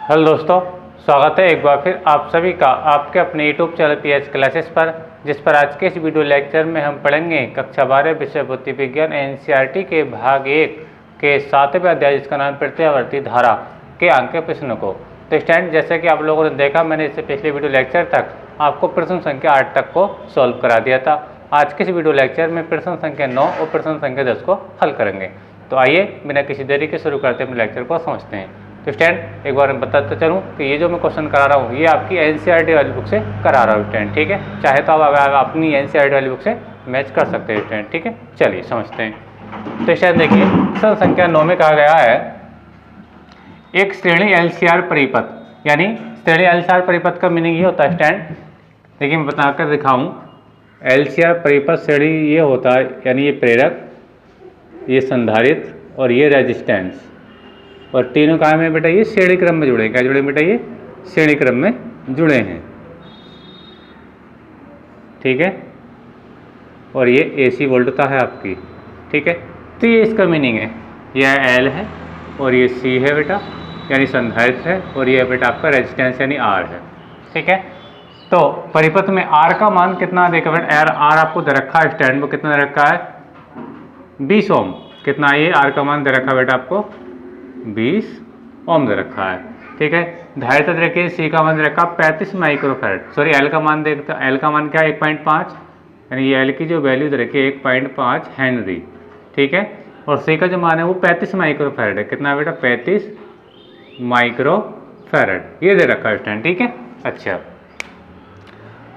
Hello दोस्तों, स्वागत है एक बार फिर आप सभी का आपके अपने यूट्यूब चैनल पीएच क्लासेस पर, जिस पर आज के इस वीडियो लेक्चर में हम पढ़ेंगे कक्षा 12 विषय भौतिक विज्ञान एनसीईआरटी के भाग 1 के 7वें अध्याय, जिसका नाम प्रत्यावर्ती धारा के अंक के प्रश्नों को। तो स्टूडेंट, जैसे कि आप लोगों ने देखा, मैंने इससे पिछले वीडियो लेक्चर तक आपको प्रश्न संख्या 8 तक को सॉल्व करा दिया था। आज के इस वीडियो लेक्चर में प्रश्न संख्या 9 और प्रश्न संख्या 10 को हल करेंगे। तो आइए बिना किसी देरी के शुरू करते हैं, अपने लेक्चर को समझते हैं। तो स्टूडेंट, एक बार मैं बताता चलूँ कि ये जो मैं क्वेश्चन करा रहा हूँ ये आपकी एनसीईआरटी वाली बुक से करा रहा हूँ स्टूडेंट, ठीक है। चाहे तो आप अपनी एनसीईआरटी वाली बुक से मैच कर सकते हैं स्टूडेंट, ठीक है। चलिए समझते हैं। तो स्टूडेंट देखिए, प्रश्न संख्या 9 में कहा गया है एक श्रेणी एलसीआर परिपथ, यानी श्रेणी एलसीआर परिपथ का मीनिंग ये होता है स्टूडेंट, देखिए मैं बताकर दिखाऊँ। एलसीआर परिपथ श्रेणी ये होता है, यानी ये प्रेरक, ये संधारित्र और ये रेजिस्टेंस, और तीनों कहाँ में बेटा, ये श्रेणी क्रम में जुड़े हैं। क्या जुड़े बेटा, ये श्रेणी क्रम में जुड़े हैं, ठीक है। और ये एसी वोल्टता है आपकी, ठीक है। तो ये इसका मीनिंग है, यह एल है और ये सी है बेटा, यानी संधारित्र है, और ये बेटा आपका रेजिस्टेंस यानी आर है, ठीक है। तो परिपथ में आर का मान कितना देखा बेटा, आर आपको दे रखा है स्टैंड, वो कितना दे रखा है 20 ओम। कितना ये आर का मान दे रखा है बेटा आपको 20 ओम दे रखा है, ठीक है। धारिता दे रखी है, सी का मान दे रखा 35 माइक्रोफैराड, सॉरी एल का मान देखते, एल का मान क्या है 1.5, यानी ये एल की जो वैल्यू दे रखी है 1.5 हेनरी, ठीक है। और सी का जो मान है वो 35 माइक्रोफैराड है। कितना बेटा 35 माइक्रोफैराड ये दे रखा है स्टैंड, ठीक है। अच्छा,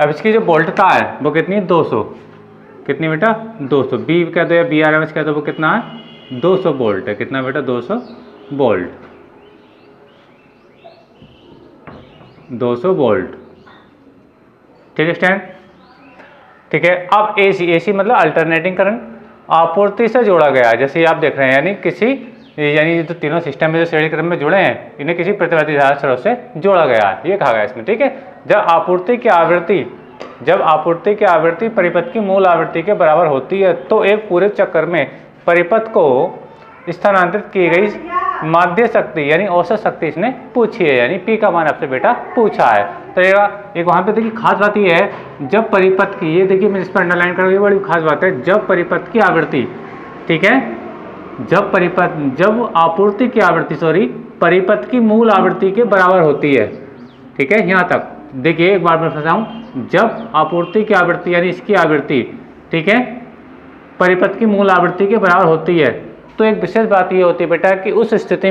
अब इसकी जो वोल्टता है वो कितनी है 200, कितनी बेटा 200। बी कह दो या बी आर एम एस कह दो, वो कितना है 200 वोल्ट है। कितना बेटा 200 वोल्ट, 200 वोल्ट, ठीक है स्टैंड, ठीक है। अब एसी, एसी मतलब अल्टरनेटिंग करंट आपूर्ति से जोड़ा गया है, जैसे आप देख रहे हैं, यानी जो तीनों सिस्टम में जो श्रेणी क्रम में जुड़े हैं, इन्हें किसी प्रतिवर्ती धारा स्रोत से जोड़ा गया है, ये कहा गया इसमें, ठीक है। जब आपूर्ति की आवृत्ति परिपथ की मूल आवृत्ति के बराबर होती है तो एक पूरे चक्कर में परिपथ को स्थानांतरित की गई माध्य शक्ति यानी औसत शक्ति इसने पूछी है, यानी पी का मान आपसे बेटा पूछा है। तो एक वहाँ पे देखिए खास बात ये है, जब परिपथ की, ये देखिए मैं इस पर अंडरलाइन करूँ, ये बड़ी खास बात है, जब परिपथ की आवृत्ति, ठीक है, जब आपूर्ति की आवृत्ति परिपथ की मूल आवृत्ति के बराबर होती है, ठीक है। यहाँ तक देखिए, एक बार मैं फंसाऊँ, जब आपूर्ति की आवृत्ति यानी इसकी आवृत्ति, ठीक है, परिपथ की मूल आवृत्ति के बराबर होती है, तो एक विशेष बात ये होती है बेटा कि उस स्थिति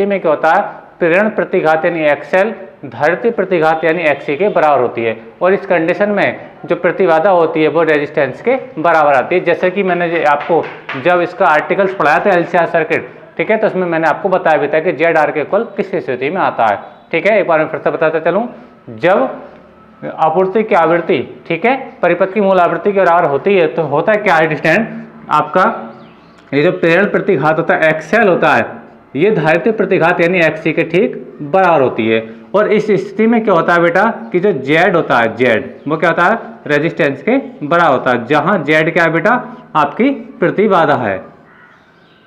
में क्या होता है, प्रेरण प्रतिघात यानी एक्सएल धारित्र प्रतिघात यानी एक्सी के बराबर होती है, और इस कंडीशन में जो प्रतिबाधा होती है वो रेजिस्टेंस के बराबर आती है। जैसे कि मैंने आपको जब इसका आर्टिकल्स पढ़ाया था एलसीआर सर्किट, ठीक है, तो उसमें मैंने आपको बताया भी था कि जेड आर के इक्वल किस स्थिति में आता है, ठीक है। एक बार मैं फिर से बताता चलूँ, जब आपूर्ति की आवृत्ति, ठीक है, परिपथ की मूल आवृत्ति के बराबर होती है तो होता है क्या है स्टैंड, आपका ये जो प्रेरण प्रतिघात होता है एक्सएल होता है, ये धारित्र प्रतिघात यानी एक्सी के ठीक बराबर होती है। और इस स्थिति में क्या होता है बेटा कि जो जेड होता है, जेड वो क्या होता है रेजिस्टेंस के बराबर होता है, जहां जेड क्या है बेटा आपकी प्रतिबाधा है,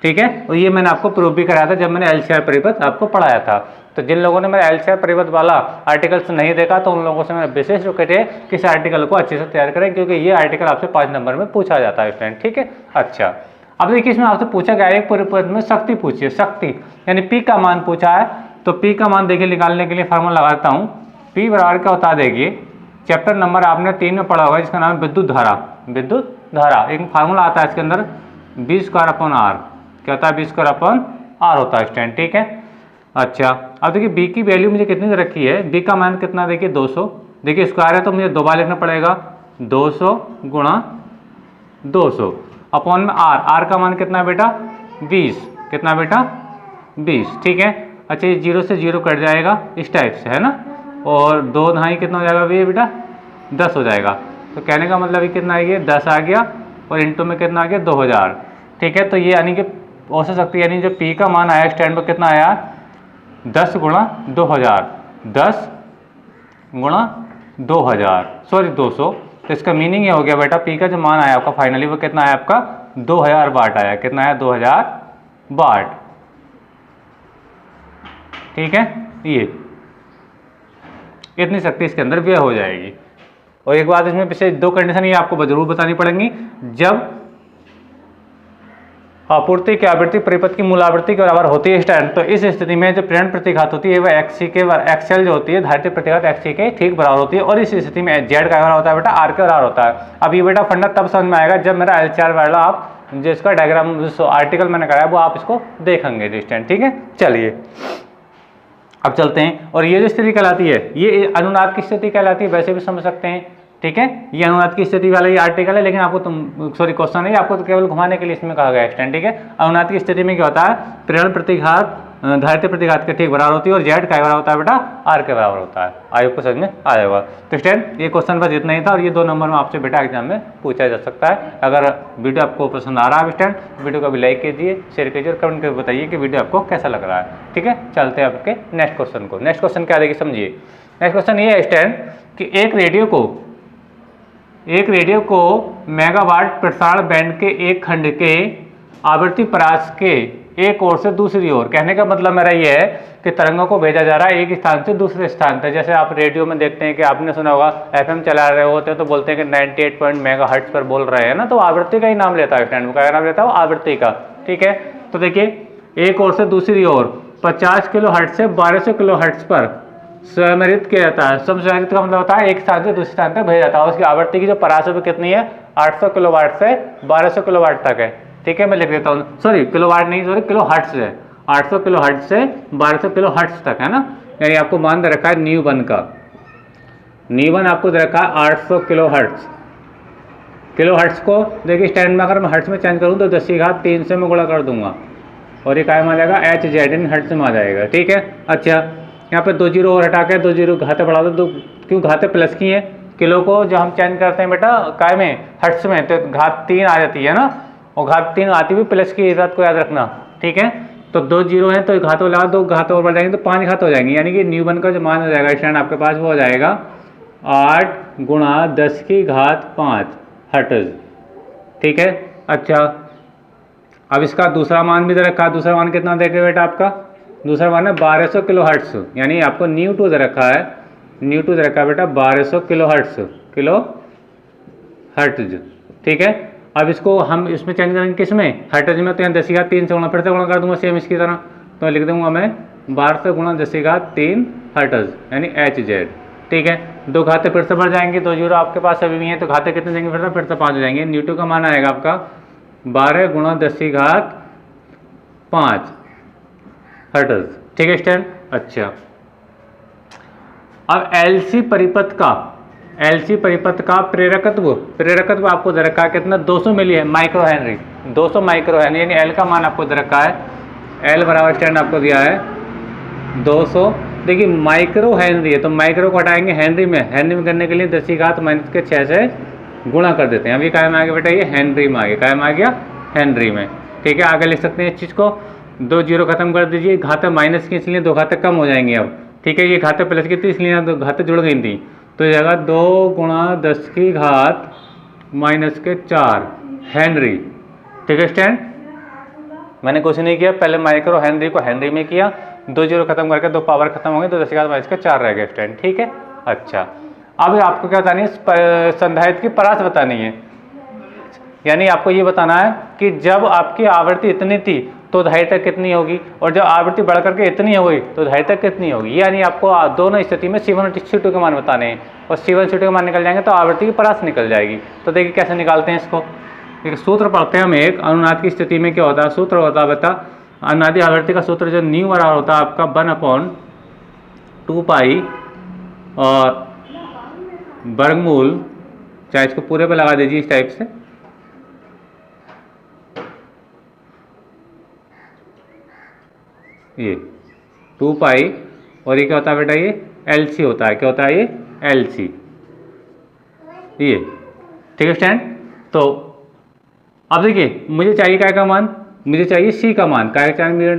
ठीक है। और ये मैंने आपको प्रूव भी कराया था जब मैंने एलसीआर परिपथ आपको पढ़ाया था। तो जिन लोगों ने मेरा एलसीआर परिपथ वाला आर्टिकल्स नहीं देखा, तो उन लोगों से मेरा विशेष रिक्वेस्ट है कि इस आर्टिकल को अच्छे से तैयार करें, क्योंकि ये आर्टिकल आपसे 5 नंबर में पूछा जाता है स्टूडेंट, ठीक है। अच्छा, अब देखिए इसमें आपसे पूछा गया है एक परिपथ में शक्ति पूछी है, शक्ति यानी पी का मान पूछा है। तो पी का मान देखिए निकालने के लिए फार्मूला लगाता हूँ। पी बराबर क्या होता है, देखिए चैप्टर नंबर आपने 3 में पढ़ा होगा, जिसका नाम है विद्युत धारा। एक फार्मूला आता है इसके अंदर V²/R, क्या होता है V²/R होता है स्टैंड, ठीक है। अच्छा, अब देखिए बी की वैल्यू मुझे कितनी दे रखी है, बी का मान कितना देखिए 200, देखिए स्क्वायर है तो मुझे 2 बार लिखना पड़ेगा, 200 × 200 अपॉन में आर का मान कितना है बेटा 20, कितना बेटा 20, ठीक है। अच्छा, ये 0 से 0 कट जाएगा इस टाइप से, है ना, और 2 दहाई कितना हो जाएगा ये बेटा 10 हो जाएगा। तो कहने का मतलब ये कितना है, ये 10 आ गया, और इंटू में कितना आ गया 2000, ठीक है। तो ये यानी कि औसत शक्ति यानी जो पी का मान आया स्टैंड पर कितना आया 10 × 2000, 10 × 2000 सॉरी 200। तो इसका मीनिंग ये हो गया बेटा पी का जो मान आया आपका फाइनली वो कितना आया आपका 2000 वाट आया, कितना आया 2000 वाट, ठीक है। ये इतनी शक्ति इसके अंदर व्यय हो जाएगी। और एक बात इसमें पिछले दो कंडीशन ये आपको जरूर बतानी पड़ेंगी, जब आपूर्ति की आवृत्ति परिपथ की मूल आवृत्ति के बराबर होती है स्टैंड, तो इस स्थिति में जो प्रेरण प्रतिघात होती है वह एक्सएल जो होती है धारित प्रतिघात एक्ससी के ठीक बराबर होती है, और इस स्थिति में जेड का बराबर होता है बेटा आर के बराबर होता है। अब ये बेटा फंडा तब समझ में आएगा जब मेरा L4 वाला आप जिसका डायग्राम जो आर्टिकल मैंने कराया वो आप इसको देखेंगे स्टैंड, ठीक है। चलिए अब चलते हैं, और ये जो स्थिति कहलाती है ये अनुनाद की स्थिति कहलाती है, वैसे भी समझ सकते हैं, ठीक है। ये अनुनाद की स्थिति वाला ये आर्टिकल है, लेकिन आपको क्वेश्चन नहीं, आपको तो केवल घुमाने के लिए इसमें कहा गया स्टैंड, ठीक है। अनुनाद की स्थिति में क्या होता है, प्रेरण प्रतिघात धारित प्रतिघात के ठीक बराबर होती है, और जेड का बराबर होता है बेटा आर के बराबर होता है। आई को समझ में आया होगा। तो स्टैंड ये क्वेश्चन बस इतना ही था, और ये 2 नंबर में आपसे बेटा एग्जाम में पूछा जा सकता है। अगर वीडियो आपको पसंद आ रहा है स्टैंड, वीडियो को भी लाइक कीजिए, शेयर कीजिए, और कमेंट करके बताइए कि वीडियो आपको कैसा लग रहा है, ठीक है। चलते हैं आपके नेक्स्ट क्वेश्चन को। नेक्स्ट क्वेश्चन क्या देखिए समझिए। नेक्स्ट क्वेश्चन ये है स्टैंड कि एक रेडियो को मेगावाट प्रसारण बैंड के एक खंड के आवृत्ति परास के एक ओर से दूसरी ओर, कहने का मतलब मेरा ये है कि तरंगों को भेजा जा रहा है एक स्थान से दूसरे स्थान तक। जैसे आप रेडियो में देखते हैं कि आपने सुना होगा FM चला रहे होते हैं तो बोलते हैं कि 98 पॉइंट मेगाहर्ट्ज पर बोल रहे हैं ना, तो आवृत्ति का ही नाम लेता है स्टैंड, का नाम लेता है आवृत्ति का, ठीक है। तो देखिए एक ओर से दूसरी ओर 50 किलोहर्ट्ज से 1200 किलोहर्ट्ज पर स्वयंरित किया जाता है। स्वयंरित का मतलब होता है एक स्थान से दूसरे स्थान तक भेजा जाता है। उसकी आवृत्ति की जो परास है कितनी है, 800 किलोवाट से 1200 किलोवाट तक है, ठीक है। मैं लिख देता हूँ, सॉरी किलोवाट नहीं, सॉरी किलो हर्ट्ज है, 800 किलो हर्ट्ज से 1200 किलो हर्ट्ज तक है ना। यानी आपको मान दे रखा है न्यू वन का, न्यू वन आपको दे रखा है 800 किलो हर्ट्ज। किलो हर्ट्ज को देखिए स्टैंड में अगर मैं हर्ट्ज में चेंज करूँ तो 10⁻³ से मैं गुणा कर दूंगा, और ये काय में आ जाएगा HZ इन हर्ट्ज में आ जाएगा, ठीक है। अच्छा यहाँ पे 2 जीरो और हटा के 2 जीरो घाते बढ़ा दो, क्यों घाते प्लस की है, किलो को जो हम चेंज करते हैं बेटा काय में हर्ट्ज में तो घात 3 आ जाती है ना, और घात 3 आती भी प्लस की, इस बात को याद रखना, ठीक है। तो 2 जीरो है तो घातों लगा 2 घात और बढ़ जाएंगे तो 5 घात हो जाएंगे, यानी कि न्यू वन का जो मान हो जाएगा स्टैंड आपके पास वो हो जाएगा 8 × 10⁵ हर्ट्ज, ठीक है। अच्छा अब इसका दूसरा मान भी दे रखा है, दूसरा मान कितना देखे बेटा आपका, दूसरा मान है 1200 किलो हर्ट्ज, यानी आपको न्यू टू दे रखा है, न्यू टू दे रखा है बेटा 1200 किलो हर्ट्ज, ठीक है। अब इसको हम इसमें चेंज करेंगे किसमें, हर्ट्ज में, तो यहाँ 10⁻³ से गुणा, फिर से गुणा कर दूंगा सेम इसकी तरह, तो लिख दूंगा मैं 1200 × 10⁻³ हर्ट्ज यानी HZ, ठीक है। 2 घाते फिर से बढ़ जाएंगे, 2 जीरो आपके पास अभी भी हैं तो घाते कितने देंगे फिर से 5 हो जाएंगे। न्यूटन का मान आएगा आपका 12 × 10⁻5 हर्ट्ज, ठीक है स्टैंड। अच्छा अब LC परिपथ का प्रेरकत्व आपको दे रखा है कितना, 200 मिली है माइक्रो हेनरी, 200 माइक्रो हेनरी, यानी L का मान आपको दे रखा है, L बराबर स्टैंड आपको दिया है 200। देखिए माइक्रो हेनरी है तो माइक्रो को हटाएंगे हेनरी में करने के लिए 10⁻⁻6 से गुणा कर देते हैं। अभी काय में आ गया बेटा, ये हेनरी में आ गया, काय में आ गया हेनरी में, ठीक है। आगे लिख सकते हैं इस चीज़ को, 2 जीरो खत्म कर दीजिए, घाते माइनस की इसलिए 2 घाते कम हो जाएंगे अब, ठीक है। ये घाते प्लस की थी इसलिए 2 घाते जुड़ गई थी, तो जगह 2 × 10⁻⁻4 हेनरी, ठीक है स्टैंड। मैंने कुछ नहीं किया, पहले माइक्रो हेनरी को हेनरी में किया, 2 जीरो खत्म करके 2 पावर खत्म हो गए तो 10⁻⁻4 रह गया स्टैंड, ठीक है। अच्छा अब आपको क्या बतानी है, संधारित्र की परास बतानी है, यानी आपको ये बताना है कि जब आपकी आवृत्ति इतनी थी तो धारिता कितनी होगी, और जब आवृत्ति बढ़ करके इतनी हो गई तो धारिता कितनी होगी। यानी आपको दोनों स्थिति में C1 और C2 के मान बताने हैं, और C1 C2 के मान निकल जाएंगे तो आवृत्ति की परास निकल जाएगी। तो देखिए कैसे निकालते हैं इसको, एक सूत्र पढ़ते हैं हम। एक अनुनाद की स्थिति में क्या होता है, सूत्र होता है बता, अनुनादी आवृत्ति का सूत्र जो न्यू बराबर होता है आपका 1/2π और वर्गमूल, चाहे इसको पूरे पे लगा दीजिए इस टाइप से, ये 2π और ये क्या होता है बेटा, ये LC होता है, क्या होता है ये LC, ये ठीक है स्टैंड। तो अब देखिए मुझे चाहिए क्या का मान, मुझे चाहिए C का मान, क्या चाहिए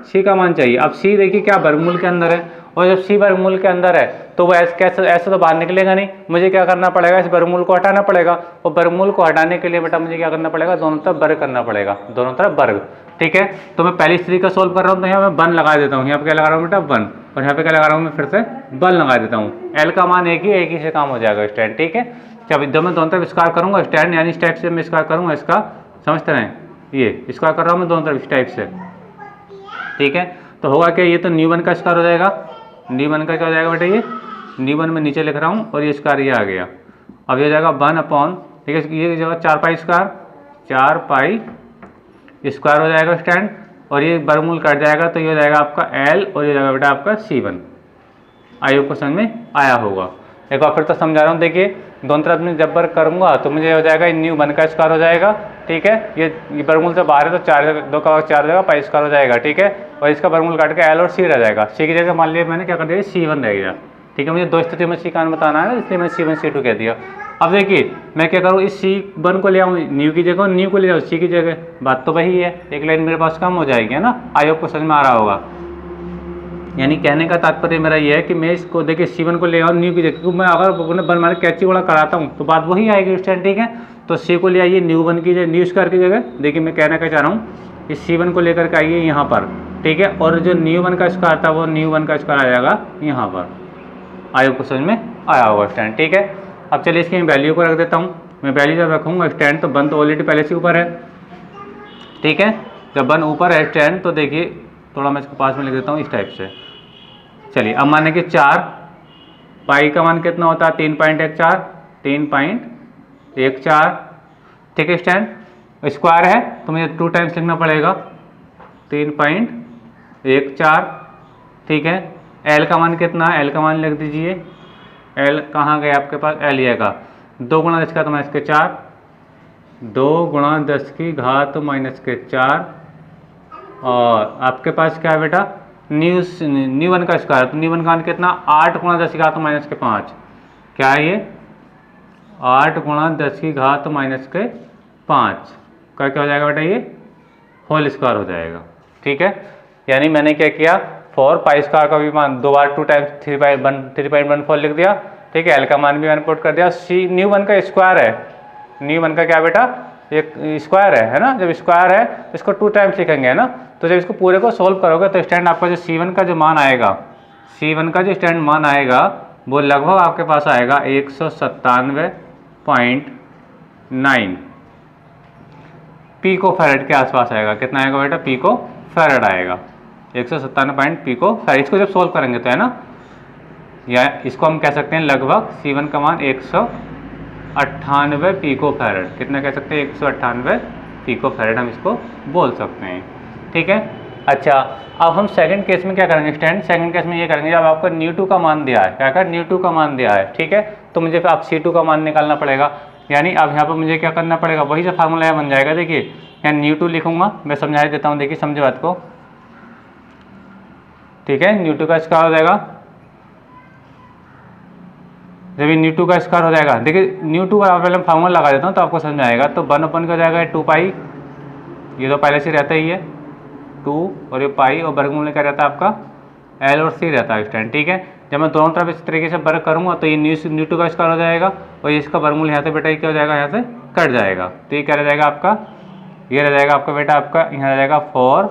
C का मान चाहिए। अब C देखिए क्या वर्गमूल के अंदर है, और जब C वर्गमूल के अंदर है तो वो ऐसे तो बाहर निकलेगा नहीं, मुझे क्या करना पड़ेगा, इस वर्गमूल को हटाना पड़ेगा, और वर्गमूल को हटाने के लिए बेटा मुझे क्या करना पड़ेगा, दोनों तरफ वर्ग करना पड़ेगा, दोनों तरफ वर्ग। ठीक है। तो मैं पहली स्थिति का सोल्व कर रहा हूँ, तो यहाँ मैं 1 लगा देता हूँ, यहाँ पे क्या लगा रहा हूँ बेटा 1, और यहाँ पे क्या लगा रहा हूँ मैं फिर से 1 लगा देता हूँ। एल का मान एक ही से काम हो जाएगा स्टैंड, ठीक है। जब मैं दोनों तरफ स्क्वायर करूँगा स्टैंड, यानी इस टाइप से मैं स्क्वायर करूँगा इसका, समझते रहें, ये स्क्वायर कर रहा हूँ मैं दोनों तरफ इस टाइप से, ठीक है। तो होगा क्या, ये तो न्यू 1 का स्क्वायर हो जाएगा, न्यू 1 का क्या हो जाएगा बेटा, ये न्यू 1 में नीचे लिख रहा हूँ और ये स्क्वायर ये आ गया। अब ये हो जाएगा 1 अपॉन, ठीक है, ये जगह 4 पाई स्क्वायर, 4 पाई स्क्वायर हो जाएगा स्टैंड, और ये वर्गमूल कट जाएगा तो ये हो जाएगा आपका L और ये हो जाएगा बेटा आपका C1। आई होप को समझ में आया होगा। एक बार फिर तो समझा रहा हूँ, देखिए दोनों तरफ में जब वर्ग करूँगा तो मुझे हो जाएगा न्यू 1 का स्क्वायर हो जाएगा, ठीक है। ये वर्गमूल से बाहर है तो 4 2 का 4 हो जाएगा, पाई स्क्वायर हो जाएगा, ठीक है। और इसका वर्गमूल काट के L और C रह जाएगा। C की जगह मान लिया मैंने क्या कर दिया, C1 रह गया, ठीक है। मुझे दो स्थिति में C का मान बताना है, इसलिए मैं C1 C2 कह दिया। अब देखिए मैं क्या करूँ, इस C1 को ले आऊँ न्यू की जगह, न्यू को ले जाऊँ C की जगह, बात तो वही है, एक लाइन मेरे पास कम हो जाएगी, है ना। आई होप को समझ में आ रहा होगा। यानी कहने का तात्पर्य मेरा ये है कि मैं इसको देखिए C1 को ले आऊँ न्यू की जगह, क्योंकि मैं अगर बन मारे कैची वाला कराता हूँ तो बात वही आएगी स्टैंड, ठीक है। तो C को ले आइए न्यू 1 की जगह, न्यू स्क्वायर की जगह। देखिए मैं कहना क्या चाह रहा हूँ, इस C1 को लेकर के आइए यहाँ पर, ठीक है, और जो न्यू 1 का स्क्वायर था वो न्यू 1 का स्क्वायर आ जाएगा यहाँ पर। आई होप को समझ में आया होगा स्टैंड, ठीक है। अब चलिए इसकी वैल्यू को रख देता हूँ। मैं वैल्यू जब रखूँगा स्टैंड तो 1 तो ऑलरेडी पहले से ऊपर है, ठीक है। जब 1 ऊपर है स्टैंड तो देखिए थोड़ा मैं इसको पास में लिख देता हूँ इस टाइप से। चलिए अब माने कि 4 पाई का मान कितना होता है, 3.14, 3.14, ठीक है स्टैंड। स्क्वायर है तो मुझे 2 टाइम्स लिखना पड़ेगा, 3.14, ठीक है। एल का मान कितना है, एल का मान लिख दीजिए, एल कहाँ गया आपके पास, एल ये का 2 गुणा 10 का तो माइनस के 4, 2 गुणा 10 की घात माइनस के 4, और आपके पास क्या है बेटा न्यू 1 का स्क्वायर, तो न्यू 1 का मान कितना, 8 गुणा 10 की घात माइनस के 5, क्या है ये 8 गुणा 10 की घात माइनस के 5 का क्या हो जाएगा बेटा, ये होल स्क्वायर हो जाएगा, ठीक है। यानी मैंने क्या किया, 4 पाई स्क्वायर का भी मान 2 बार 2 टाइम्स 3.14 लिख दिया, ठीक है। एल का मान भी मैंने पुट कर दिया। न्यू 1 का स्क्वायर है, न्यू 1 का क्या बेटा एक स्क्वायर है ना। जब स्क्वायर है तो इसको 2 टाइम्स लिखेंगे, है ना। तो जब इसको पूरे को सोल्व करोगे तो स्टैंड आपका जो C1 का जो मान आएगा, C1 का जो स्टैंड मान आएगा वो लगभग आपके पास आएगा 197.9 पिको फैरेड के आसपास आएगा। कितना आएगा बेटा, पिको फैरेड आएगा, 197 पिको फैरेड। इसको जब सोल्व करेंगे तो, है ना, या इसको हम कह सकते हैं लगभग C1 का मान 198 पिको फैरेड। कितना कह सकते हैं, 198 पिको फैरेड हम इसको बोल सकते हैं, ठीक है। अच्छा अब हम सेकंड केस में क्या करेंगे स्टैंड, सेकंड केस में ये करेंगे जब आपको न्यू 2 का मान दिया है, क्या कर न्यू 2 का मान दिया है, ठीक है। तो मुझे फिर आप C2 का मान निकालना पड़ेगा। यानी अब यहाँ पर मुझे क्या करना पड़ेगा, वही जो फार्मूला बन जाएगा। देखिए यहाँ न्यू 2 लिखूंगा, मैं समझा देता हूँ, देखिए समझे बात को, ठीक है। न्यू 2 का स्क्वायर हो जाएगा, जब ये न्यू 2 का स्क्वायर हो जाएगा, देखिए न्यू 2 का पहले फार्मूला लगा देता हूँ तो आपको समझ में आएगा। तो 1 अपन का हो जाएगा 2 पाई, ये तो पहले से रहता ही है 2, और ये पाई, और वर्गमूल क्या रहता है आपका L और C रहता है स्टैंड, ठीक है। जब मैं दोनों तरफ इस तरीके से वर्ग करूँगा तो ये न्यू 2 का स्क्वायर हो जाएगा, और ये इसका वर्गमूल यहाँ से बेटा क्या हो जाएगा, यहाँ से कट जाएगा। तो ये क्या रह जाएगा आपका, ये रह जाएगा आपका बेटा आपका यहाँ रह जाएगा 4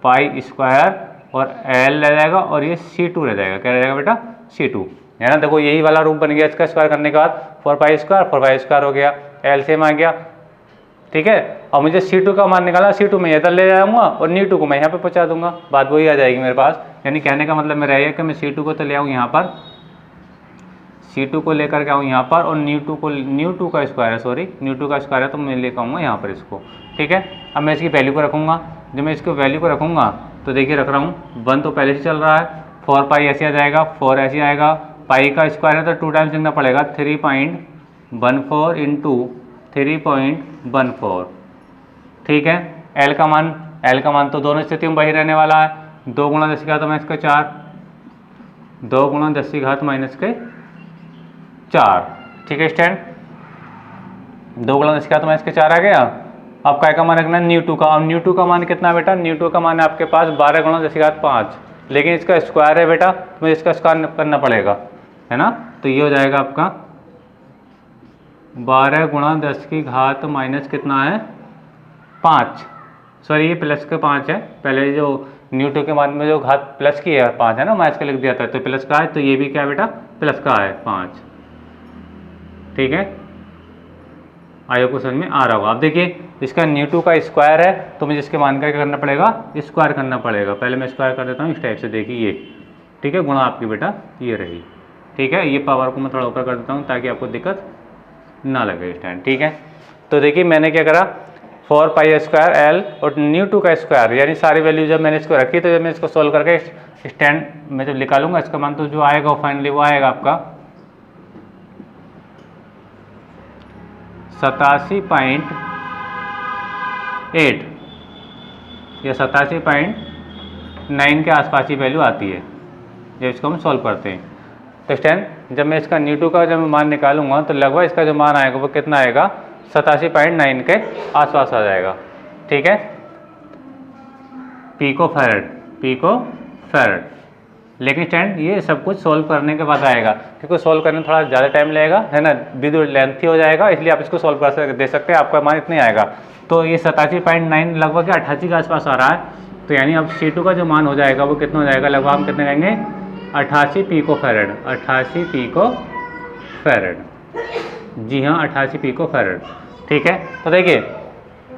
पाई स्क्वायर, और L रह जाएगा, और ये C2 रह जाएगा, क्या रह जाएगा बेटा C2, है ना। देखो यही वाला रूप बन गया इसका स्क्वायर करने के बाद, 4 पाई स्क्वायर हो गया, L सेम आ गया, ठीक है। और मुझे C2 का मान निकालना, C2 में इधर ले जाऊंगा और न्यू 2 को मैं यहाँ पे पहुँचा दूंगा, बात वही आ जाएगी मेरे पास। यानी कहने का मतलब मेरा ये कि मैं C2 को तो ले आऊँ यहाँ पर, C2 को लेकर के आऊँ यहाँ पर, और न्यू 2 का स्क्वायर है, सॉरी न्यू 2 का स्क्वायर है, तो मैं लेकर आऊँगा यहाँ पर इसको, ठीक है। अब मैं इसकी वैल्यू को रखूँगा, जब मैं इसकी वैल्यू को रखूँगा तो देखिए रख रहा हूँ, 1 तो पहले से चल रहा है, 4 पाई ऐसे आ जाएगा, 4 ऐसे आएगा, पाई का स्क्वायर है तो 2 टाइम्स लिखना पड़ेगा, 3.14 इंटू 3.14, ठीक है। L का मान तो दोनों स्थितियों में वही रहने वाला है, 2 गुणा 10 की घात माइनस के 4, 2 गुणा 10 की घात माइनस के 4, ठीक है स्टैंड। 2 गुणा 10 की घात माइनस के 4 आ गया। अब काय का मान रखना है न्यू 2 का, और न्यू 2 का मान कितना बेटा, न्यू 2 का मान है आपके पास 12 गुणा 10 की घात 5, लेकिन इसका स्क्वायर है बेटा तो मुझे इसका स्क्वायर करना पड़ेगा, है ना। तो ये हो जाएगा आपका 12 गुणा 10 की घात माइनस कितना है 5, सॉरी ये प्लस के 5 है, पहले जो न्यूटन के बाद में जो घात प्लस की है 5 है ना, मैं इसका लिख दिया था, तो प्लस का है, तो ये भी क्या बेटा प्लस का है 5। ठीक है, आयो को समझ में आ रहा होगा। अब देखिए इसका न्यूटन का स्क्वायर है, तो मुझे इसके मान कर क्या करना पड़ेगा, स्क्वायर करना पड़ेगा। पहले मैं स्क्वायर कर देता हूँ इस टाइप से, देखिए ये, ठीक है, गुणा आपकी बेटा ये रही। ठीक है, ये पावर को मैं थोड़ा ऊपर कर देता हूँ ताकि आपको दिक्कत ना लगे इस टाइम। ठीक है, तो देखिए मैंने क्या करा, 4 पाई स्क्वायर एल और न्यूटन का स्क्वायर, यानी सारी वैल्यू जब मैंने इसको रखी, तो जब मैं इसको सोल्व करके स्टैंड में जब निकालूंगा इसका मान, तो जो आएगा वो फाइनली वो आएगा आपका 87.8 या 87.9 के आसपास की वैल्यू आती है जब इसको हम सॉल्व करते हैं। तो स्टैंड जब मैं इसका न्यूटन का जब मान निकालूंगा, तो लगभग इसका जो मान आएगा वो कितना आएगा, 87.9 के आसपास आ जाएगा। ठीक है, पिको फैरड। लेकिन स्टैंड ये सब कुछ सोल्व करने के बाद आएगा, क्योंकि सोल्व करने में थोड़ा ज़्यादा टाइम लगेगा, है ना, वीडियो लेंथी हो जाएगा, इसलिए आप इसको सोल्व कर दे सकते हैं, आपका मान इतने आएगा। तो ये 87.9 लगभग 88 के आसपास आ रहा है, तो यानी अब C2 का जो मान हो जाएगा वो कितना हो जाएगा, लगभग हम कितने कहेंगे, 88 पिको फैरड। 88 पिको फैरड, जी हाँ 88 पिको फैरड। ठीक है, तो देखिए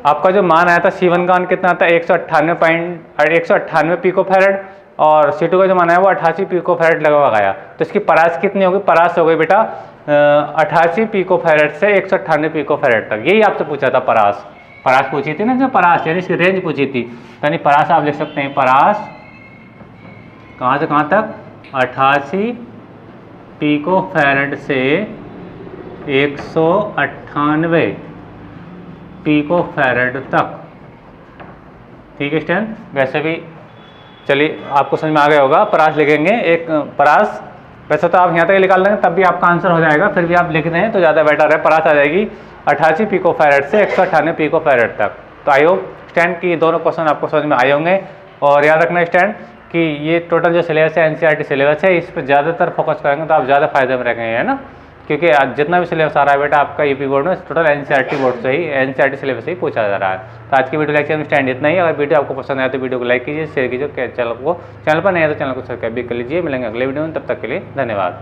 आपका जो मान आया था C1 का मान कितना आता है, 198 पिको फैरड, और C2 का जो मान आया वो 88 पिको फैरड लगभग आया। तो इसकी परास कितनी होगी, परास हो गई बेटा 88 पिको फैरड से 198 पिको फैरड तक, यही आपसे पूछा था परास पूछी थी ना, जो परास यानी इसकी रेंज पूछी थी, यानी परास आप लिख सकते हैं, परास कहाँ से कहाँ तक, 88 पिको फैरड से 198 पिको फैरड तक। ठीक है स्टैंड, वैसे भी चलिए आपको समझ में आ गया होगा, परास लिखेंगे एक परास, वैसे तो आप यहाँ तक निकाल लेंगे तब भी आपका आंसर हो जाएगा, फिर भी आप लिख दें तो ज़्यादा बेटर है। परास आ जाएगी 88 पिको फैरड से 198 पिको फैरड तक। तो आई होप स्टैंड की दोनों क्वेश्चन आपको समझ में आए होंगे, और याद रखना स्टैंड कि ये टोटल जो सिलेबस है NCERT सिलेबस है, इस पर ज़्यादातर फोकस करेंगे तो आप ज़्यादा फायदे में रहेंगे, है ना, क्योंकि जितना भी सिलेबस आ रहा है बेटा आपका यूपी बोर्ड में, टोटल NCERT बोर्ड से ही NCERT सिलेबस से ही पूछा जा रहा है। तो आज की वीडियो लेक्चर में स्टैंड इतना ही। अगर वीडियो आपको पसंद आया तो वीडियो को लाइक कीजिए, शेयर कीजिए, चैनल पर नहीं है तो चैनल को सब्सक्राइब भी कर लीजिए। मिलेंगे अगले वीडियो में, तब तक के लिए धन्यवाद।